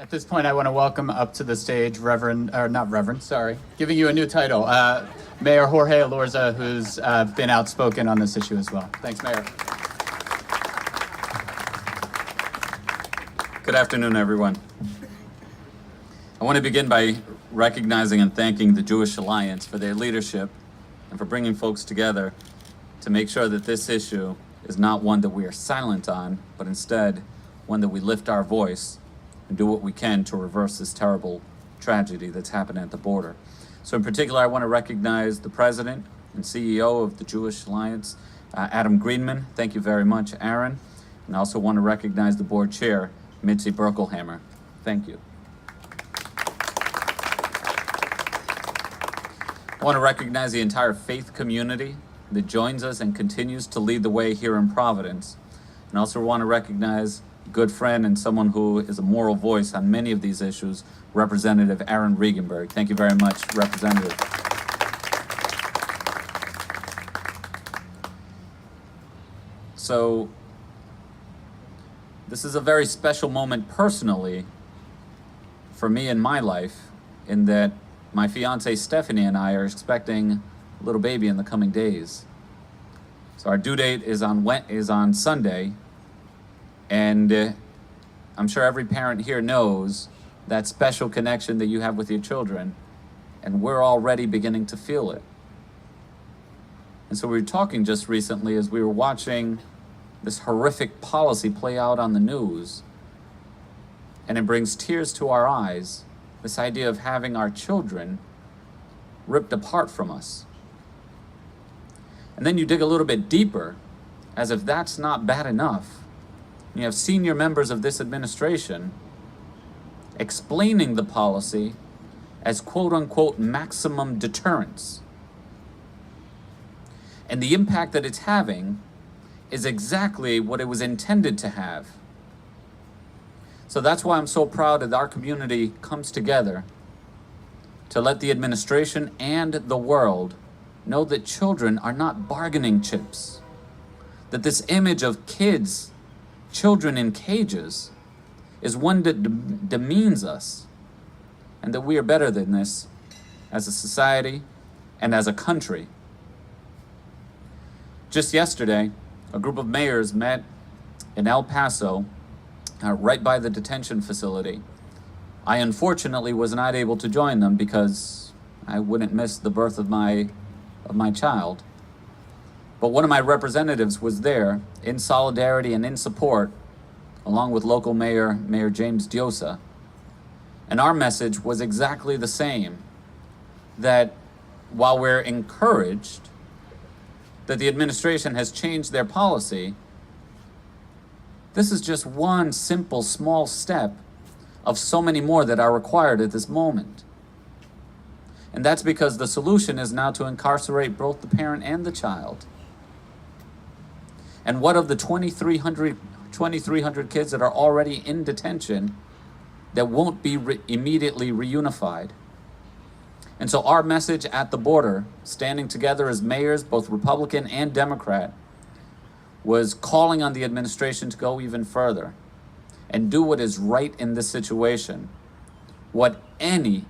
At this point, I want to welcome up to the stage giving you a new title, Mayor Jorge Elorza, who's been outspoken on this issue as well. Thanks, Mayor. Good afternoon, everyone. I want to begin by recognizing and thanking the Jewish Alliance for their leadership and for bringing folks together to make sure that this issue is not one that we are silent on, but instead one that we lift our voice and do what we can to reverse this terrible tragedy that's happening at the border. So in particular, I want to recognize the President and CEO of the Jewish Alliance, Adam Greenman. Thank you very much, Aaron. And I also want to recognize the board chair, Mitzi Buerkle Hammer. Thank you. I want to recognize the entire faith community that joins us and continues to lead the way here in Providence. And also want to recognize a good friend and someone who is a moral voice on many of these issues, Representative Aaron Regunberg. Thank you very much, Representative. So, this is a very special moment personally for me in my life, in that my fiancée Stephanie and I are expecting a little baby in the coming days. So our due date is on Sunday, and I'm sure every parent here knows that special connection that you have with your children, and we're already beginning to feel it. And so we were talking just recently as we were watching this horrific policy play out on the news, and it brings tears to our eyes, this idea of having our children ripped apart from us. And then you dig a little bit deeper, as if that's not bad enough. You have senior members of this administration explaining the policy as quote-unquote maximum deterrence. And the impact that it's having is exactly what it was intended to have. So that's why I'm so proud that our community comes together to let the administration and the world know that children are not bargaining chips. That this image of children in cages, is one that demeans us, and that we are better than this as a society and as a country. Just yesterday, a group of mayors met in El Paso, right by the detention facility. I unfortunately was not able to join them because I wouldn't miss the birth of my child. But one of my representatives was there in solidarity and in support, along with local Mayor James Diossa. And our message was exactly the same, that while we're encouraged that the administration has changed their policy, this is just one simple, small step of so many more that are required at this moment. And that's because the solution is now to incarcerate both the parent and the child. And what of the 2,300 kids that are already in detention that won't be immediately reunified? And so our message at the border, standing together as mayors, both Republican and Democrat, was calling on the administration to go even further and do what is right in this situation. What any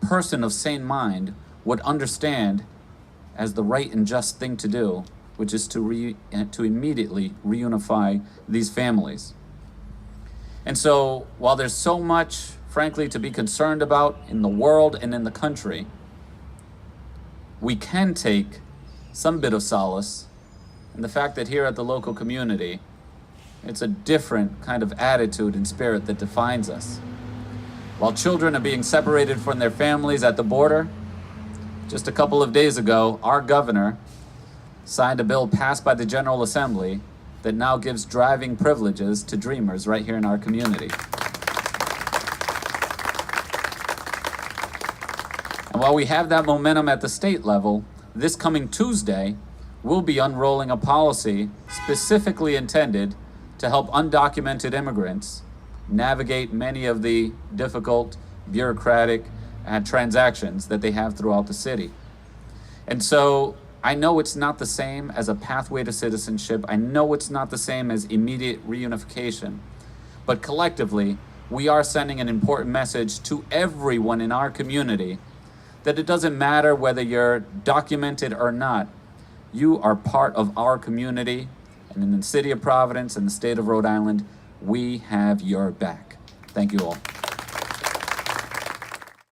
person of sane mind would understand as the right and just thing to do, which is to immediately reunify these families. And so while there's so much, frankly, to be concerned about in the world and in the country, we can take some bit of solace in the fact that here at the local community, it's a different kind of attitude and spirit that defines us. While children are being separated from their families at the border, just a couple of days ago, our governor signed a bill passed by the General Assembly that now gives driving privileges to dreamers right here in our community. And while we have that momentum at the state level, this coming Tuesday, we'll be unrolling a policy specifically intended to help undocumented immigrants navigate many of the difficult bureaucratic transactions that they have throughout the city. And so I know it's not the same as a pathway to citizenship. I know it's not the same as immediate reunification. But collectively, we are sending an important message to everyone in our community that it doesn't matter whether you're documented or not. You are part of our community, and in the city of Providence and the state of Rhode Island, we have your back. Thank you all.